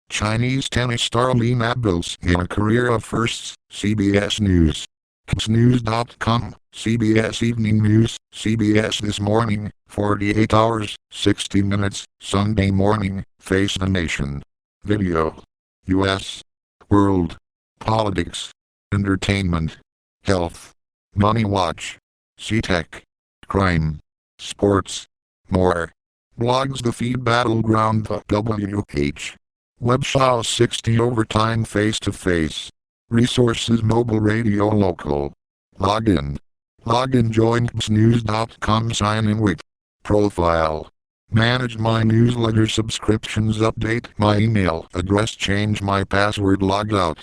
Chinese tennis star Li Na builds in a career of firsts, CBS News. CBSNews.com, CBS Evening News, CBS This Morning, 48 hours, 60 minutes, Sunday morning, Face the Nation. Video. U.S. World. Politics. Entertainment. Health. Money Watch. C-Tech. Crime. Sports. More. Blogs The Feed Battleground The WH. Webshow 60 Overtime Face-to-Face. Resources Mobile Radio Local. Login. Login joinsnews.com Sign in with. Profile. Manage my newsletter subscriptions update my email address change my password logged out.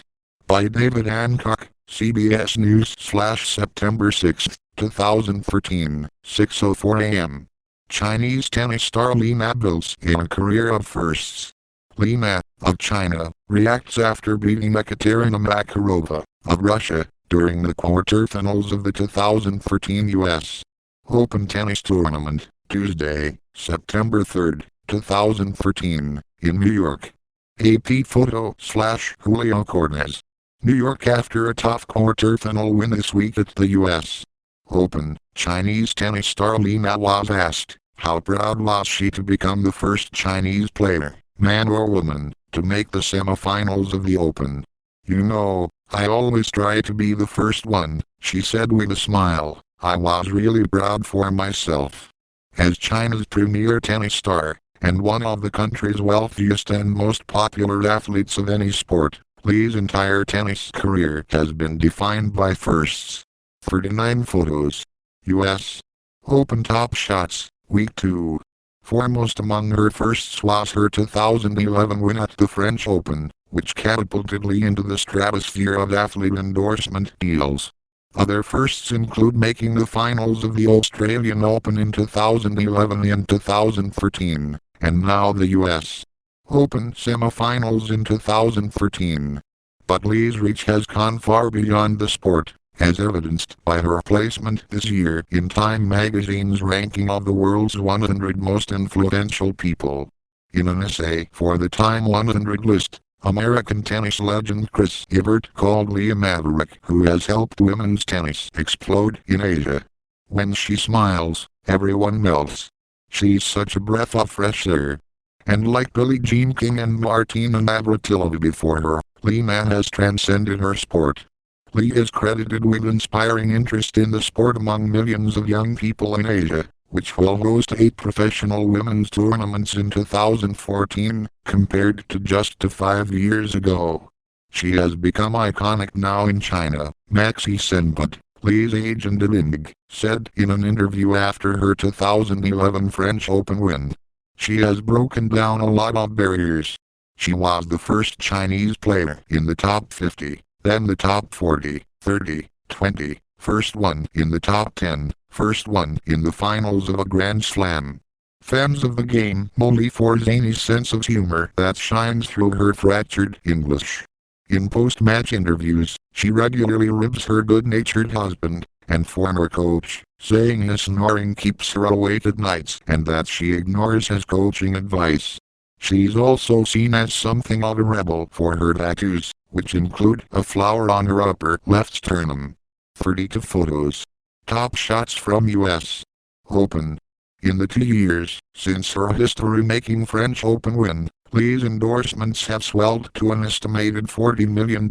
By David Hancock, CBS News /September 6, 2013, 6:04 a.m. Chinese tennis star Li Na builds in a career of firsts. Li Na, of China, reacts after beating Ekaterina Makarova, of Russia, during the quarterfinals of the 2013 U.S. Open Tennis Tournament, Tuesday, September 3, 2013, in New York. AP photo /Julio Cortez. New York after a tough quarterfinal win this week at the U.S. Open, Chinese tennis star Li Na was asked, how proud was she to become the first Chinese player, man or woman, to make the semifinals of the Open. You know, I always try to be the first one, she said with a smile. I was really proud for myself. As China's premier tennis star, and one of the country's wealthiest and most popular athletes of any sport, Li's entire tennis career has been defined by firsts. 39 photos. U.S. Open Top Shots, Week 2. Foremost among her firsts was her 2011 win at the French Open, which catapulted Li into the stratosphere of athlete endorsement deals. Other firsts include making the finals of the Australian Open in 2011 and 2013, and now the U.S. Open semifinals in 2013. But Li's reach has gone far beyond the sport, as evidenced by her placement this year in Time magazine's ranking of the world's 100 most influential people. In an essay for the Time 100 list, American tennis legend Chris Evert called Li a maverick who has helped women's tennis explode in Asia. When she smiles, everyone melts. She's such a breath of fresh air. And like Billie Jean King and Martina Navratilova before her, Li Na has transcended her sport. Li is credited with inspiring interest in the sport among millions of young people in Asia, which will host 8 professional women's tournaments in 2014, compared to just 5 years ago. She has become iconic now in China, Maxi Senbut, Li's agent Ling, said in an interview after her 2011 French Open win. She has broken down a lot of barriers. She was the first Chinese player in the top 50, then the top 40, 30, 20, first one in the top 10, first one in the finals of a Grand Slam. Fans of the game only for zany sense of humor that shines through her fractured English. In post-match interviews, she regularly ribs her good-natured husband and former coach, saying his snoring keeps her awake at nights and that she ignores his coaching advice. She's also seen as something of a rebel for her tattoos, which include a flower on her upper left sternum. 32 photos. Top shots from U.S. Open. In the 2 years since her history-making French Open win, Li's endorsements have swelled to an estimated $40 million,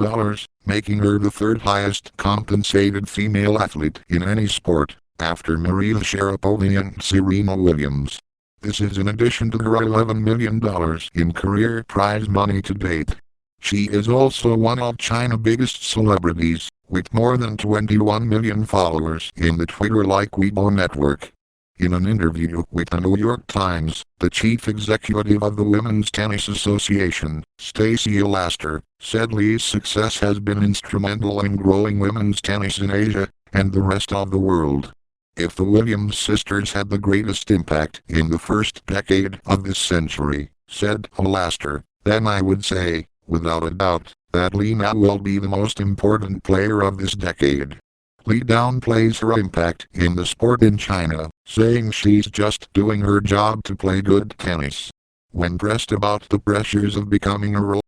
making her the third highest compensated female athlete in any sport, after Maria Sharapova and Serena Williams. This is in addition to her $11 million in career prize money to date. She is also one of China's biggest celebrities, with more than 21 million followers in the Twitter-like Weibo network. In an interview with the New York Times, the chief executive of the Women's Tennis Association, Stacey Laster, said Li's success has been instrumental in growing women's tennis in Asia and the rest of the world. If the Williams sisters had the greatest impact in the first decade of this century, said Laster, then I would say, without a doubt, that Li Na will be the most important player of this decade. Li downplays her impact in the sport in China, saying she's just doing her job to play good tennis. When pressed about the pressures of becoming a role